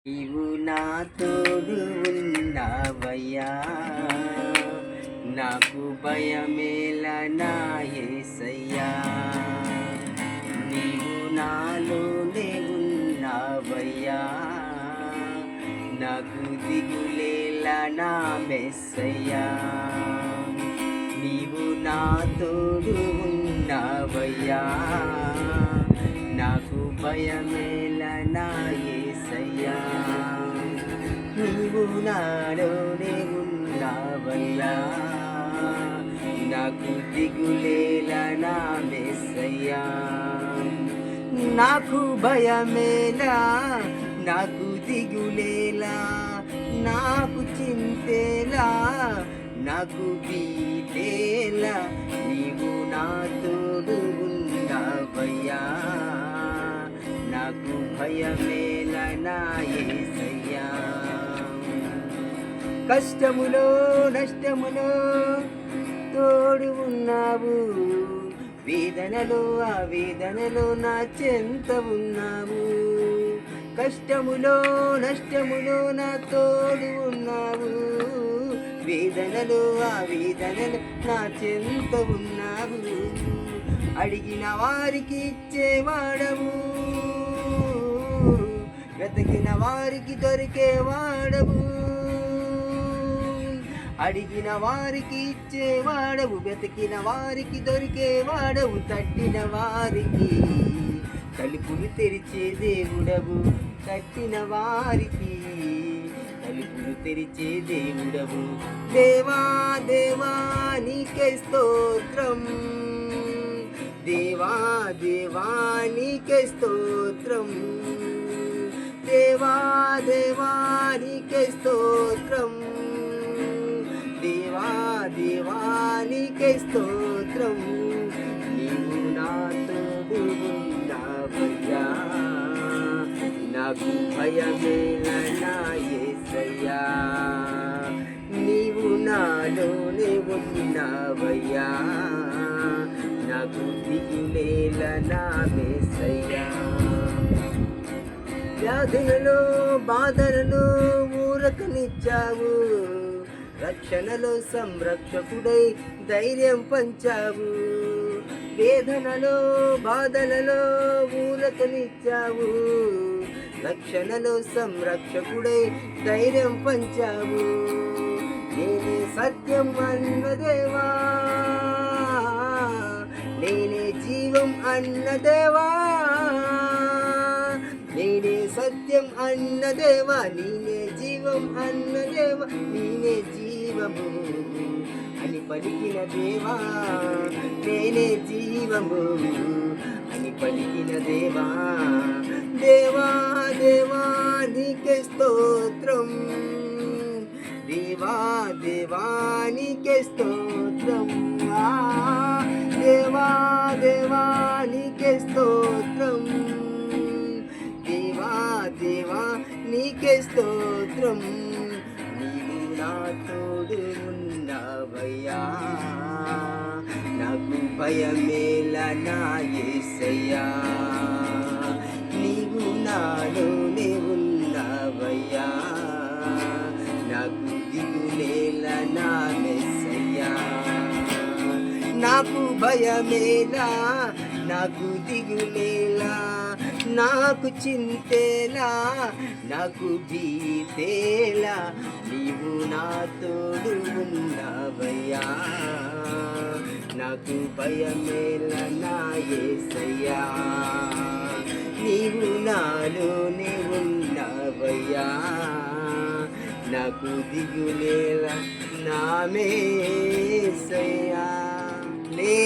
నీవు నా తోడు ఉన్నావయ్యా, నాకు భయమేలా నా యేసయ్యా. నీవు నాలోనే ఉన్నావయ్యా, నాకు దిగులేలా నా మెస్సయ్యా. నీవు నా తోడు ఉన్నావయ్యా, నాకు భయమేలా నా యేసయ్యా. నీవు నాలోనే ఉన్నావయ్యా, నాకు దిగులేలా నా మెస్సయ్యా. నాకు భయమేలా, నాకు దిగులేలా, నాకు చింతేలా, నాకు భీతేలా, నీవు నా తోడు ఉన్నావయ్యా, నాకు భయమేలా నా యేసయ్యా. కష్టములో నష్టములో తోడు ఉన్నావు, వేదనలో ఆ వేదనలో నా చెంత ఉన్నావు. కష్టములో నష్టములో నా తోడు ఉన్నావు, వేదనలో ఆ వేదనలో నా చెంత ఉన్నావు. అడిగిన వారికి ఇచ్చేవాడవు, వెతకిన వారికి దొరికేవాడవు. అడిగిన వారికి ఇచ్చేవాడవు, వెతికిన వారికి దొరికేవాడవు. తట్టిన వారికి తలుపులు తెరిచే దేవుడవు, తట్టిన వారికి తలుపులు తెరిచే దేవుడవు. దేవా దేవా నీకే స్తోత్రం, దేవా దేవా నీకే స్తోత్రం, దేవా దేవా నీకే స్తోత్రం, దేవా దేవా నీకే స్తోత్రం. నీవు నా తోడు ఉన్నావయ్యా, నాకు భయమేలా నా యేసయ్యా. నీవు నాలోనే ఉన్నావయ్యా, నాకు దిగులేలా నా మెస్సయ్యా. వ్యాధులలో బాధలలో ఊరకనిచ్చావు, రక్షణలో సంరక్షకుడై ధైర్యం పంచావు. వేదనలో బాధలలో ఊరకనిచ్చావు, రక్షణలో సంరక్షకుడై ధైర్యం పంచావు. నేనే సత్యం అన్నదేవా, నేనే జీవం అన్నదేవా, నేనే సత్యం అన్నదేవా, నేనే జీవం అన్నదేవా, నేనే జీవము అని పలికిన దేవా, నేనే జీవము అని పలికిన దేవా. దేవా దేవా నీకే స్తోత్రం, దేవా దేవా నీకే స్తోత్రం, దేవా దేవా నీకే స్తోత్రం, దేవా దేవా నీకే స్తోత్రం. నీవు నా తోడు ఉన్నావయ్యా, నాకు భయమేలా నా యేసయ్యా. నీవు నాలోనే ఉన్నావయ్యా, నాకు దిగులేలా నా మెస్సయ్యా. నాకు భయమేలా, నాకు దిగులేలా, నాకు చింతేలా, నాకు భీతేలా, నీవు నా తోడు ఉన్నావయ్యా, నాకు భయమేలా నా యేసయ్యా. నీవు నాలోనే ఉన్నావయ్యా, నాకు దిగులేలా నా మెస్సయ్యా.